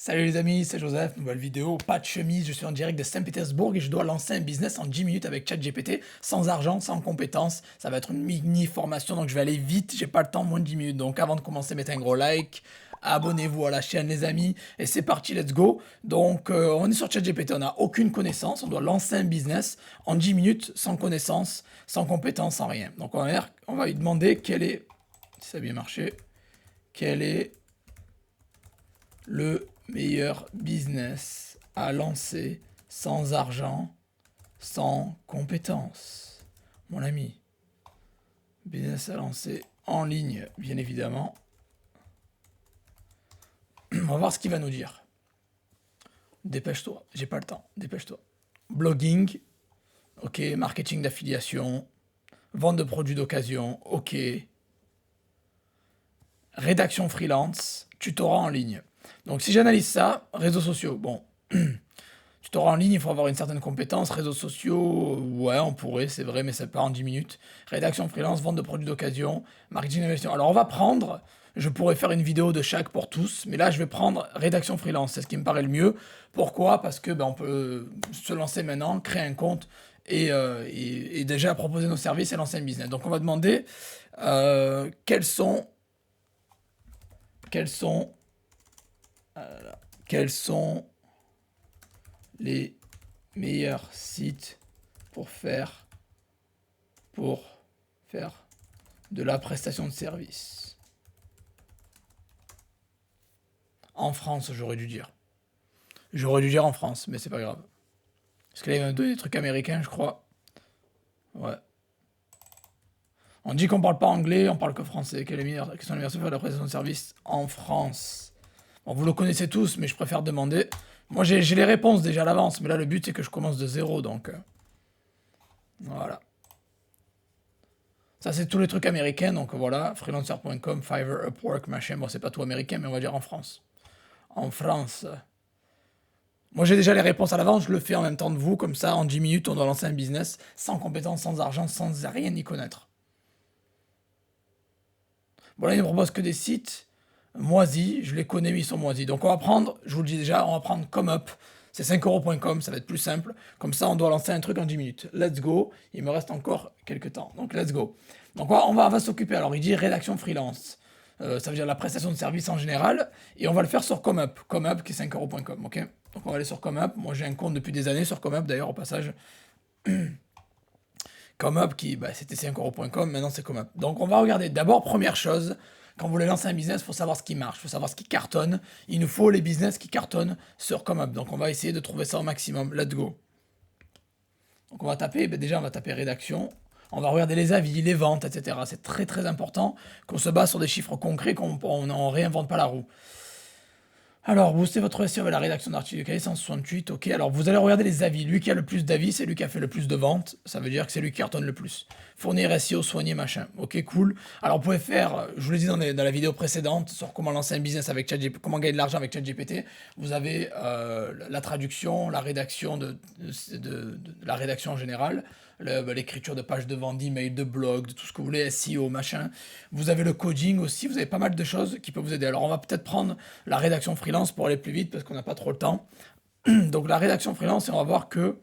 Salut les amis, c'est Joseph, nouvelle vidéo, pas de chemise, je suis en direct de Saint-Pétersbourg et je dois lancer un business en 10 minutes avec ChatGPT, sans argent, sans compétences, ça va être une mini formation donc je vais aller vite, j'ai pas le temps, moins de 10 minutes, donc avant de commencer mettez un gros like, abonnez-vous à la chaîne les amis, et c'est parti, let's go. Donc on est sur ChatGPT, on n'a aucune connaissance, on doit lancer un business en 10 minutes, sans connaissance, sans compétences, sans rien. Donc on va lui demander quel est, si ça a bien marché, quel est le meilleur business à lancer sans argent, sans compétences. Mon ami, business à lancer en ligne, bien évidemment. On va voir ce qu'il va nous dire. Dépêche-toi, j'ai pas le temps, dépêche-toi. Blogging, ok. Marketing d'affiliation, vente de produits d'occasion, ok. Rédaction freelance, tutorat en ligne. Donc si j'analyse ça, réseaux sociaux, bon, tutorat en ligne, il faut avoir une certaine compétence. Réseaux sociaux, ouais, on pourrait, c'est vrai, mais ça part en 10 minutes. Rédaction freelance, vente de produits d'occasion, marketing d'investissement. Alors on va prendre, je pourrais faire une vidéo de chaque pour tous, mais là je vais prendre rédaction freelance, c'est ce qui me paraît le mieux. Pourquoi? Parce que on peut se lancer maintenant, créer un compte et déjà proposer nos services et lancer un business. Donc on va demander quels sont quels sont quels sont les meilleurs sites pour faire de la prestation de service. En France, j'aurais dû dire. J'aurais dû dire en France, mais c'est pas grave. Parce que là, il m'a donné des trucs américains, je crois. Ouais. On dit qu'on parle pas anglais, on parle que français. Quels sont les meilleurs sites pour faire de la prestation de service en France? Bon, vous le connaissez tous, mais je préfère demander. Moi, j'ai les réponses déjà à l'avance, mais là, le but, c'est que je commence de zéro, donc... voilà. Ça, c'est tous les trucs américains, donc voilà. Freelancer.com, Fiverr, Upwork, machin. Bon, c'est pas tout américain, mais on va dire en France. En France. Moi, j'ai déjà les réponses à l'avance, je le fais en même temps de vous, comme ça, en 10 minutes, on doit lancer un business, sans compétences, sans argent, sans rien y connaître. Bon, là, il me propose que des sites moisis, je les connais, mais ils sont moisis. Donc, on va prendre, je vous le dis déjà, on va prendre ComeUp. C'est 5euros.com, ça va être plus simple. Comme ça, on doit lancer un truc en 10 minutes. Let's go. Il me reste encore quelques temps. Donc, let's go. Donc, on va s'occuper. Alors, il dit rédaction freelance. Ça veut dire la prestation de service en général. Et on va le faire sur ComeUp. ComeUp qui est 5euros.com. Ok. Donc, on va aller sur ComeUp. Moi, j'ai un compte depuis des années sur ComeUp, d'ailleurs, au passage. ComeUp qui, c'était 5euros.com. Maintenant, c'est ComeUp. Donc, on va regarder. D'abord, première chose. Quand vous voulez lancer un business, il faut savoir ce qui marche, il faut savoir ce qui cartonne. Il nous faut les business qui cartonnent sur ComeUp. Donc on va essayer de trouver ça au maximum. Let's go. Donc on va taper, déjà on va taper rédaction. On va regarder les avis, les ventes, etc. C'est très très important qu'on se base sur des chiffres concrets, qu'on ne réinvente pas la roue. Alors, boostez votre SEO avec la rédaction d'articles de qualité 168, ok. Alors, vous allez regarder les avis. Lui qui a le plus d'avis, c'est lui qui a fait le plus de ventes. Ça veut dire que c'est lui qui cartonne le plus. Fournir SEO, soigner, machin. Ok, cool. Alors, vous pouvez faire, je vous l'ai dit dans la vidéo précédente, sur comment lancer un business avec ChatGPT, comment gagner de l'argent avec ChatGPT. Vous avez la traduction, la rédaction de la rédaction en général, l'écriture de pages de vente, d'emails, de blogs, de tout ce que vous voulez, SEO, machin. Vous avez le coding aussi, vous avez pas mal de choses qui peuvent vous aider. Alors, on va peut-être prendre la rédaction freelance pour aller plus vite parce qu'on n'a pas trop le temps. Donc, la rédaction freelance, et on va voir que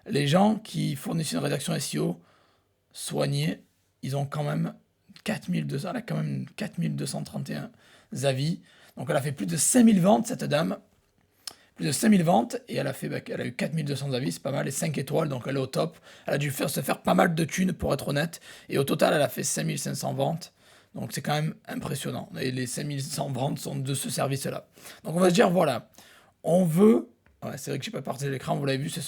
les gens qui fournissent une rédaction SEO soignée, ils ont quand même 4200, elle a quand même 4231 avis. Donc, elle a fait plus de 5000 ventes, cette dame. Plus de 5000 ventes et elle a eu 4200 avis, c'est pas mal, et 5 étoiles, donc elle est au top. Elle a dû se faire pas mal de thunes pour être honnête, et au total elle a fait 5500 ventes, donc c'est quand même impressionnant. Et les 5100 ventes sont de ce service-là. Donc on va se dire, voilà, on veut, ouais, c'est vrai que j'ai pas partagé l'écran, vous l'avez vu, c'est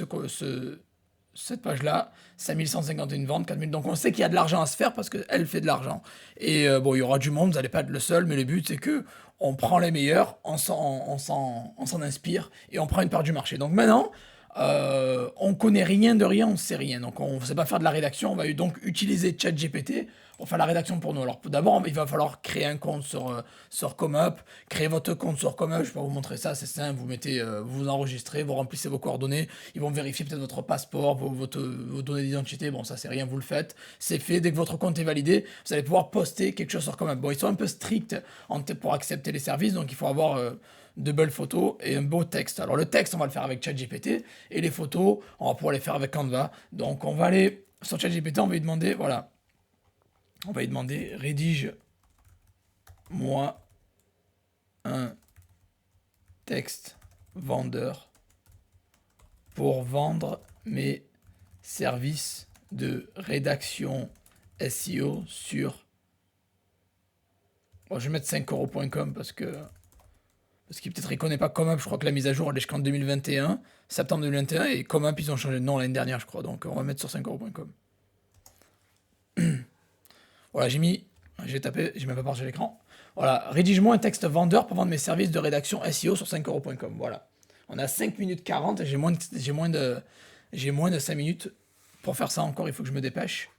cette page-là, 5151 ventes, 4000. Donc on sait qu'il y a de l'argent à se faire parce qu'elle fait de l'argent. Et bon, il y aura du monde, vous n'allez pas être le seul, mais le but c'est que on prend les meilleurs, on s'en inspire et on prend une part du marché. Donc maintenant, on connaît rien de rien, on sait rien. Donc on ne sait pas faire de la rédaction, on va donc utiliser ChatGPT pour faire la rédaction pour nous. Alors d'abord, il va falloir créer un compte sur ComeUp, créer votre compte sur ComeUp, je vais pas vous montrer ça, c'est simple, vous mettez, vous enregistrez, vous remplissez vos coordonnées, ils vont vérifier peut-être votre passeport, vos données d'identité, bon ça c'est rien, vous le faites, c'est fait, dès que votre compte est validé, vous allez pouvoir poster quelque chose sur ComeUp. Bon, ils sont un peu stricts pour accepter les services, donc il faut avoir de belles photos et un beau texte. Alors le texte, on va le faire avec ChatGPT et les photos, on va pouvoir les faire avec Canva. Donc on va aller sur ChatGPT, on va lui demander, voilà, on va lui demander rédige-moi un texte vendeur pour vendre mes services de rédaction SEO sur... Bon, je vais mettre 5euros.com parce qu'il peut-être il connaît pas ComeUp. Je crois que la mise à jour elle est jusqu'en 2021, septembre 2021, et ComeUp ils ont changé de nom l'année dernière, je crois. Donc on va mettre sur 5euros.com. Voilà, j'ai tapé, j'ai même pas partagé l'écran. Voilà, rédige-moi un texte vendeur pour vendre mes services de rédaction SEO sur 5euros.com. Voilà. On a 5 minutes 40 et j'ai moins de 5 minutes pour faire ça encore, il faut que je me dépêche.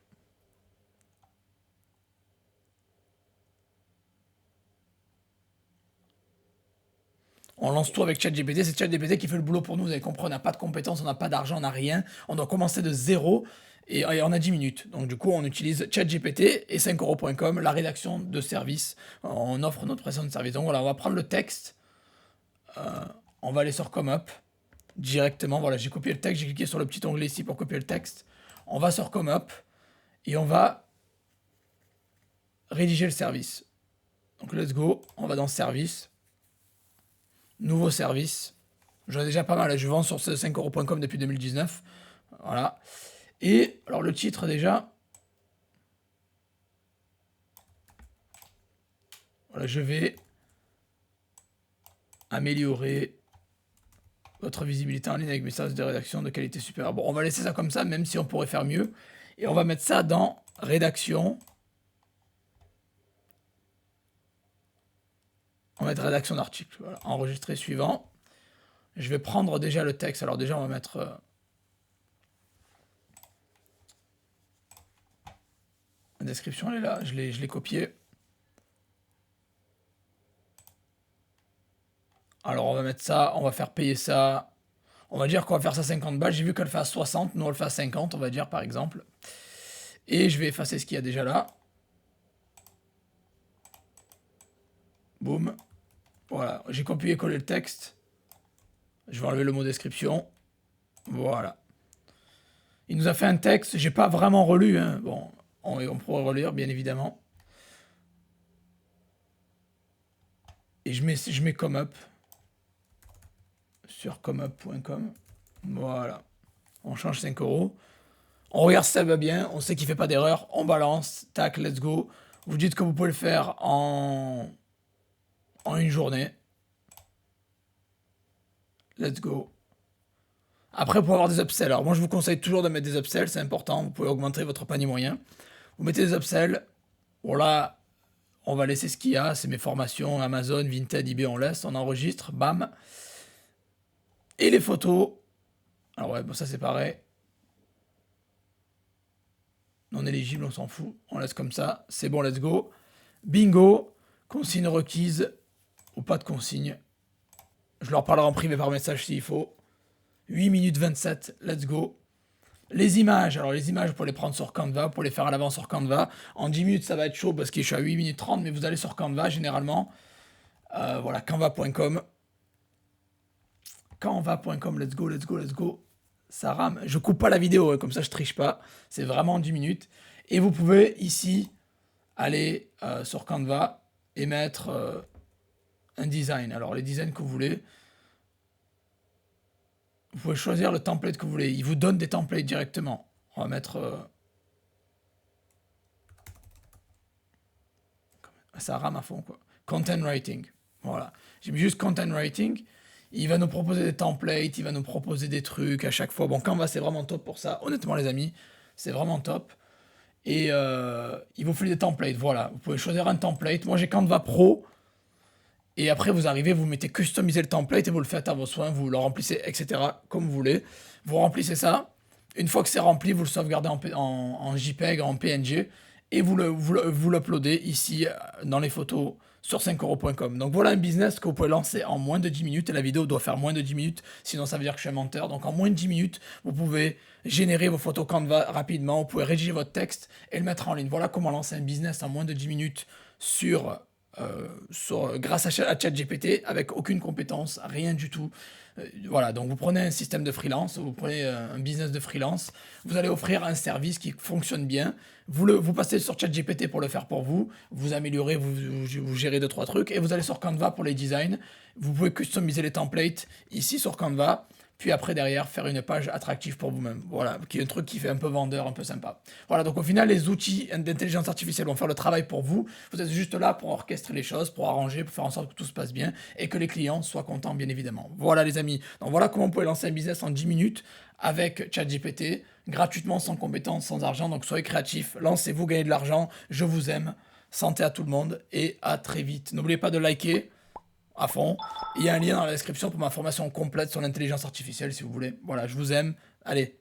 On lance tout avec ChatGPT, c'est ChatGPT qui fait le boulot pour nous, vous avez compris, on n'a pas de compétences, on n'a pas d'argent, on n'a rien, on doit commencer de zéro et on a 10 minutes. Donc du coup, on utilise ChatGPT et 5euros.com, la rédaction de service, on offre notre prestation de service. Donc voilà, on va prendre le texte, on va aller sur ComeUp directement, voilà, j'ai copié le texte, j'ai cliqué sur le petit onglet ici pour copier le texte. On va sur ComeUp et on va rédiger le service. Donc let's go, on va dans service. Nouveau service. J'en ai déjà pas mal. Je vends sur 5euros.com depuis 2019. Voilà. Et alors le titre déjà. Voilà, je vais améliorer votre visibilité en ligne avec mes services de rédaction de qualité supérieure. Bon, on va laisser ça comme ça, même si on pourrait faire mieux. Et on va mettre ça dans rédaction. On va mettre rédaction d'article. Voilà. Enregistrer suivant. Je vais prendre déjà le texte. Alors déjà, on va mettre... la description, elle est là. Je l'ai copié. Alors on va mettre ça, on va faire payer ça. On va dire qu'on va faire ça 50 balles. J'ai vu qu'elle fait à 60, nous on le fait à 50, on va dire par exemple. Et je vais effacer ce qu'il y a déjà là. Boum. Voilà, j'ai copié et collé le texte. Je vais enlever le mot description. Voilà. Il nous a fait un texte, j'ai pas vraiment relu, hein. Bon, on pourrait relire bien évidemment. Et je mets ComeUp sur comeup.com. Voilà. On change 5 euros. On regarde si ça va bien, on sait qu'il fait pas d'erreur, on balance, tac, let's go. Vous dites que vous pouvez le faire en une journée. Let's go. Après, pour avoir des upsells, alors moi je vous conseille toujours de mettre des upsells, c'est important, vous pouvez augmenter votre panier moyen. Vous mettez des upsells, voilà, on va laisser ce qu'il y a, c'est mes formations, Amazon, Vinted, eBay, on laisse, on enregistre, bam. Et les photos, alors ouais, bon ça c'est pareil. Non éligible, on s'en fout, on laisse comme ça, c'est bon, let's go. Bingo, consigne requise, ou pas de consigne. Je leur parlerai en privé par message s'il faut. 8 minutes 27, let's go. Les images, alors les images, pour les prendre sur Canva, pour les faire à l'avance sur Canva. En 10 minutes, ça va être chaud parce que je suis à 8 minutes 30, mais vous allez sur Canva généralement. Voilà, canva.com. Canva.com, let's go, let's go, let's go. Ça rame. Je coupe pas la vidéo, comme ça je triche pas. C'est vraiment en 10 minutes. Et vous pouvez ici aller sur Canva et mettre un design. Alors les designs que vous voulez. Vous pouvez choisir le template que vous voulez. Il vous donne des templates directement. On va mettre... ça rame à fond, quoi. Content writing. Voilà. J'ai mis juste content writing. Il va nous proposer des templates, il va nous proposer des trucs à chaque fois. Bon, Canva, c'est vraiment top pour ça. Honnêtement, les amis, c'est vraiment top. Et il vous fait des templates. Voilà. Vous pouvez choisir un template. Moi, j'ai Canva Pro. Et après, vous arrivez, vous mettez customiser le template et vous le faites à vos soins, vous le remplissez, etc. comme vous voulez. Vous remplissez ça. Une fois que c'est rempli, vous le sauvegardez en JPEG, en PNG, et vous l'uploadez ici dans les photos sur 5euros.com. Donc voilà un business que vous pouvez lancer en moins de 10 minutes, et la vidéo doit faire moins de 10 minutes, sinon ça veut dire que je suis un menteur. Donc en moins de 10 minutes, vous pouvez générer vos photos Canva rapidement, vous pouvez rédiger votre texte et le mettre en ligne. Voilà comment lancer un business en moins de 10 minutes sur grâce à ChatGPT avec aucune compétence, rien du tout. Voilà, donc vous prenez un système de freelance, vous prenez un business de freelance, vous allez offrir un service qui fonctionne bien, vous passez sur ChatGPT pour le faire pour vous, vous améliorez, vous gérez deux, trois trucs, et vous allez sur Canva pour les designs. Vous pouvez customiser les templates ici sur Canva, puis après derrière faire une page attractive pour vous-même. Voilà, qui est un truc qui fait un peu vendeur, un peu sympa. Voilà, donc au final, les outils d'intelligence artificielle vont faire le travail pour vous. Vous êtes juste là pour orchestrer les choses, pour arranger, pour faire en sorte que tout se passe bien et que les clients soient contents, bien évidemment. Voilà les amis. Donc voilà comment vous pouvez lancer un business en 10 minutes avec ChatGPT, gratuitement, sans compétences, sans argent. Donc soyez créatifs, lancez-vous, gagnez de l'argent. Je vous aime. Santé à tout le monde et à très vite. N'oubliez pas de liker à fond. Il y a un lien dans la description pour ma formation complète sur l'intelligence artificielle si vous voulez. Voilà, je vous aime. Allez,